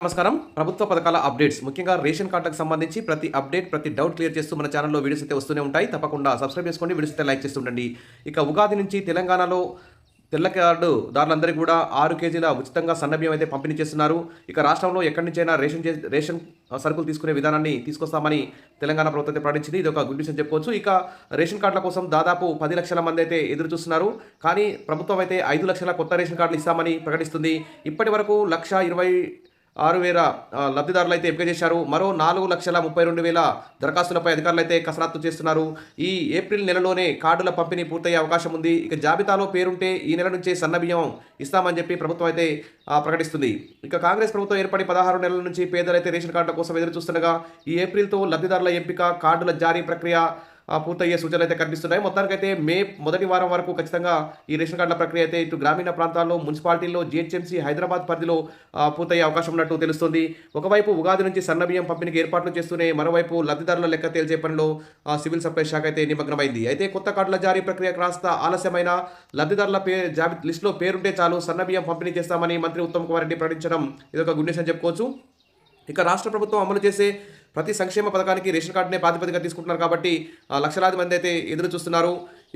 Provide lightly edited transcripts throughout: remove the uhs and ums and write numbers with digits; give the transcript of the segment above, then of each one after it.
నమస్కారం. ప్రభుత్వ పథకాల అప్డేట్స్ ముఖ్యంగా రేషన్ కార్డులకు సంబంధించి ప్రతి అప్డేట్, ప్రతి డౌట్ క్లియర్ చేస్తూ మన ఛానల్‌లో వీడియోస్ అయితే వస్తూనే ఉంటాయి. తప్పకుండా సబ్స్క్రైబ్ చేసుకోండి. వీడియోస్ అయితే లైక్ చేస్తూ ఉండండి. ఇక ఉగాది నుంచి తెలంగాణలో తెల్ల కార్డుదారులందరికీ కూడా 6 కేజీల ఉచితంగా సన్నబియ్యం అయితే పంపిణీ చేస్తున్నారు. ఇక రాష్ట్రంలో ఎక్కడి నుంచైనా రేషన్ సరుకులు తీసుకునే విధానాన్ని తీసుకొస్తామని తెలంగాణ ప్రభుత్వం అయితే ప్రకటించింది. ఇది ఒక గుడ్ న్యూస్ అని చెప్పుకోవచ్చు. ఇక రేషన్ కార్డుల కోసం దాదాపు 10 లక్షల మంది అయితే ఎదురు చూస్తున్నారు. కానీ ప్రభుత్వం అయితే 5 లక్షల కొత్త రేషన్ కార్డులు ఇస్తామని ప్రకటిస్తుంది. ఇప్పటి వరకు 1,26,000 లబ్ధిదారులు అయితే ఎంపిక చేశారు. మరో 4,32,000 దరఖాస్తులపై అధికారులు అయితే కసరత్తు చేస్తున్నారు. ఈ ఏప్రిల్ నెలలోనే కార్డుల పంపిణీ పూర్తయ్యే అవకాశం ఉంది. ఇక జాబితాలో పేరుంటే ఈ నెల నుంచే సన్నబియ్యం ఇస్తామని చెప్పి ప్రభుత్వం అయితే ప్రకటిస్తుంది. ఇక కాంగ్రెస్ ప్రభుత్వం ఏర్పడి 16 నెలల నుంచి పేదలైతే రేషన్ కార్డుల కోసం ఎదురు చూస్తుండగా ఈ ఏప్రిల్తో లబ్ధిదారుల ఎంపిక, కార్డుల జారీ ప్రక్రియ పూర్తయ్యే సూచనలు అయితే కనిపిస్తున్నాయి. మొత్తానికైతే మే మొదటి వారం వరకు ఖచ్చితంగా ఈ రేషన్ కార్డుల ప్రక్రియ అయితే ఇటు గ్రామీణ ప్రాంతాల్లో, మున్సిపాలిటీల్లో, జీహెచ్ఎంసీ హైదరాబాద్ పరిధిలో పూర్తయ్యే అవకాశం ఉన్నట్టు తెలుస్తుంది. ఒకవైపు ఉగాది నుంచి సన్నబియ్యం పంపిణీకి ఏర్పాట్లు చేస్తూనే మరోవైపు లబ్ధిదారుల లెక్క తేల్చే పనిలో సివిల్ సప్లైస్ శాఖ అయితే నిమగ్నమైంది. అయితే కొత్త కార్డుల జారీ ప్రక్రియ కాస్త ఆలస్యమైన లబ్ధిదారుల లిస్టులో పేరుంటే చాలు సన్నబియ్యం పంపిణీ చేస్తామని మంత్రి ఉత్తమ్ కుమార్ రెడ్డి ప్రకటించడం ఇదొక గుడ్ న్యూస్ అని చెప్పుకోవచ్చు. ఇక రాష్ట్ర ప్రభుత్వం అమలు చేసే ప్రతి సంక్షేమ పథకానికి రేషన్ కార్డునే ప్రాతిపదికగా తీసుకుంటున్నారు కాబట్టి లక్షలాది మంది అయితే ఎదురు చూస్తున్నారు.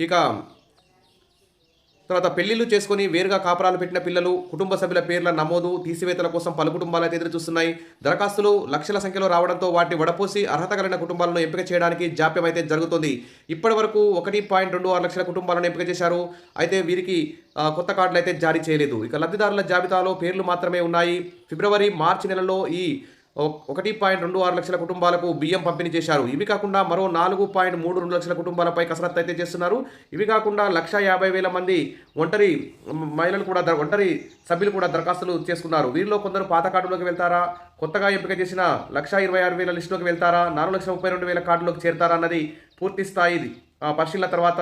ఇక తర్వాత పెళ్లిళ్ళు చేసుకుని వేరుగా కాపురాలు పెట్టిన పిల్లలు, కుటుంబ సభ్యుల పేర్ల నమోదు, తీసివేతల కోసం పలు కుటుంబాలు అయితే ఎదురు చూస్తున్నాయి. దరఖాస్తులు లక్షల సంఖ్యలో రావడంతో వాటిని వడపోసి అర్హత కలిగిన కుటుంబాలను ఎంపిక చేయడానికి జాప్యం అయితే జరుగుతుంది. ఇప్పటి వరకు 1.26 లక్షల కుటుంబాలను ఎంపిక చేశారు. అయితే వీరికి కొత్త కార్డులు అయితే జారీ చేయలేదు. ఇక లబ్ధిదారుల జాబితాలో పేర్లు మాత్రమే ఉన్నాయి. ఫిబ్రవరి, మార్చి నెలలో ఈ 1.26 లక్షల కుటుంబాలకు బియ్యం పంపిణీ చేశారు. ఇవి కాకుండా మరో 4.32 లక్షల కుటుంబాలపై కసరత్తు అయితే చేస్తున్నారు. ఇవి కాకుండా 1,50,000 మంది ఒంటరి మహిళలు కూడా ఒంటరి సభ్యులు కూడా దరఖాస్తులు చేసుకున్నారు. వీరిలో కొందరు పాత కార్డులోకి వెళ్తారా, కొత్తగా ఎంపిక చేసిన 1,26,000 లిస్టులోకి వెళ్తారా, 4,32,000 కార్డులోకి చేరతారా అన్నది పూర్తి స్థాయి పరిశీలన తర్వాత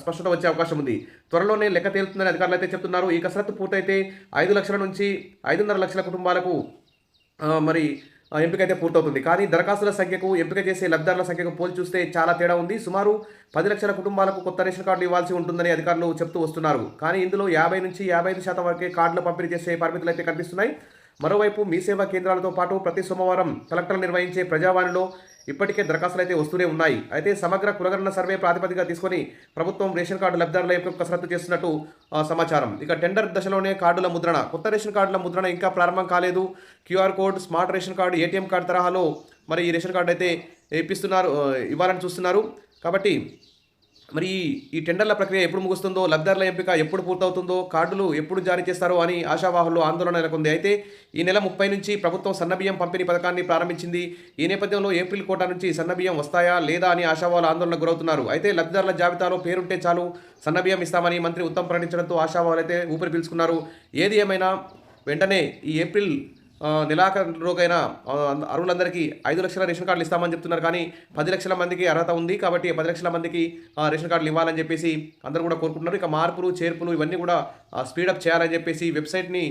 స్పష్టత వచ్చే అవకాశం ఉంది. త్వరలోనే లెక్క తేలుతుందని అధికారులు అయితే చెప్తున్నారు. ఈ కసరత్తు పూర్తయితే 5 లక్షల నుంచి 5.5 లక్షల కుటుంబాలకు మరి ఎంపిక అయితే పూర్తవుతుంది. కానీ దరఖాస్తుల సంఖ్యకు, ఎంపిక చేసే లబ్ధిదారుల సంఖ్యకు పోల్చి చూస్తే చాలా తేడా ఉంది. సుమారు 10 లక్షల కుటుంబాలకు కొత్త రేషన్ కార్డులు ఇవ్వాల్సి ఉంటుందని అధికారులు చెప్తూ వస్తున్నారు. కానీ ఇందులో 50 నుంచి 55% వరకే కార్డులు పంపిణీ చేసే పరిమితులు అయితే కనిపిస్తున్నాయి. మరోవైపు మీ సేవా కేంద్రాలతో పాటు ప్రతి సోమవారం కలెక్టర్లు నిర్వహించే ప్రజావాణిలో ఇప్పటికే దరఖాస్తులు అయితే వస్తూనే ఉన్నాయి. అయితే సమగ్ర కులగణన సర్వే ప్రాతిపదికగా తీసుకొని ప్రభుత్వం రేషన్ కార్డు లబ్ధిదారుల ఎంపిక కసరత్తు చేస్తున్నట్టు సమాచారం. ఇక టెండర్ దశలోనే కార్డుల ముద్రణ, కొత్త రేషన్ కార్డుల ముద్రణ ఇంకా ప్రారంభం కాలేదు. QR code, smart ration card, ATM card తరహాలో మరి ఈ రేషన్ కార్డు అయితే ఇవ్వాలని చూస్తున్నారు. కాబట్టి మరి ఈ టెండర్ల ప్రక్రియ ఎప్పుడు ముగుస్తుందో, లబ్ధిదారుల ఎంపిక ఎప్పుడు పూర్తవుతుందో, కార్డులు ఎప్పుడు జారీ చేస్తారో అని ఆశావాహుల్లో ఆందోళన నెలకొంది. అయితే ఈ నెల 30 నుంచి ప్రభుత్వం సన్నబియ్యం పంపిణీ పథకాన్ని ప్రారంభించింది. ఈ నేపథ్యంలో ఏప్రిల్ కోటా నుంచి సన్నబియ్యం వస్తాయా లేదా అని ఆశావాహులు ఆందోళనకు గురవుతున్నారు. అయితే లబ్ధిదారుల జాబితాలో పేరుంటే చాలు సన్నబియ్యం ఇస్తామని మంత్రి ఉత్తమ్ ప్రకటించడంతో ఆశావాహులు అయితే ఊపిరి పీల్చుకున్నారు. ఏది ఏమైనా వెంటనే ఈ ఏప్రిల్ నెలాఖరులోకైనా అర్హులందరికీ 5 లక్షల రేషన్ కార్డులు ఇస్తామని చెప్తున్నారు. కానీ 10 లక్షల మందికి అర్హత ఉంది కాబట్టి 10 లక్షల మందికి రేషన్ కార్డులు ఇవ్వాలని చెప్పేసి అందరూ కూడా కోరుకుంటున్నారు. ఇక మార్పులు, చేర్పులు ఇవన్నీ కూడా స్పీడప్ చేయాలని చెప్పేసి వెబ్సైట్ని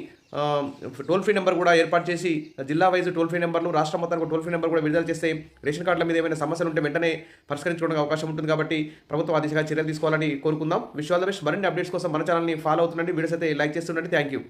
టోల్ ఫ్రీ నెంబర్ కూడా ఏర్పాటు చేసి జిల్లా వైజ్ టోల్ ఫ్రీ నెంబర్లు, రాష్ట్ర మొత్తానికి టోల్ ఫ్రీ నెంబర్ కూడా విడుదల చేస్తే రేషన్ కార్డుల మీద ఏమైనా సమస్యలు ఉంటే వెంటనే పరిష్కరించుకోవడానికి అవకాశం ఉంటుంది. కాబట్టి ప్రభుత్వం ఆ దిశగా చర్యలు తీసుకోవాలని కోరుకుందాం. Wish all the best. మరిన్ని అప్డేట్స్ కోసం మన ఛానల్ని ఫాలో అవుతుండండి. వీడియోస్ అయితే లైక్ చేస్తుండండి. Thank you.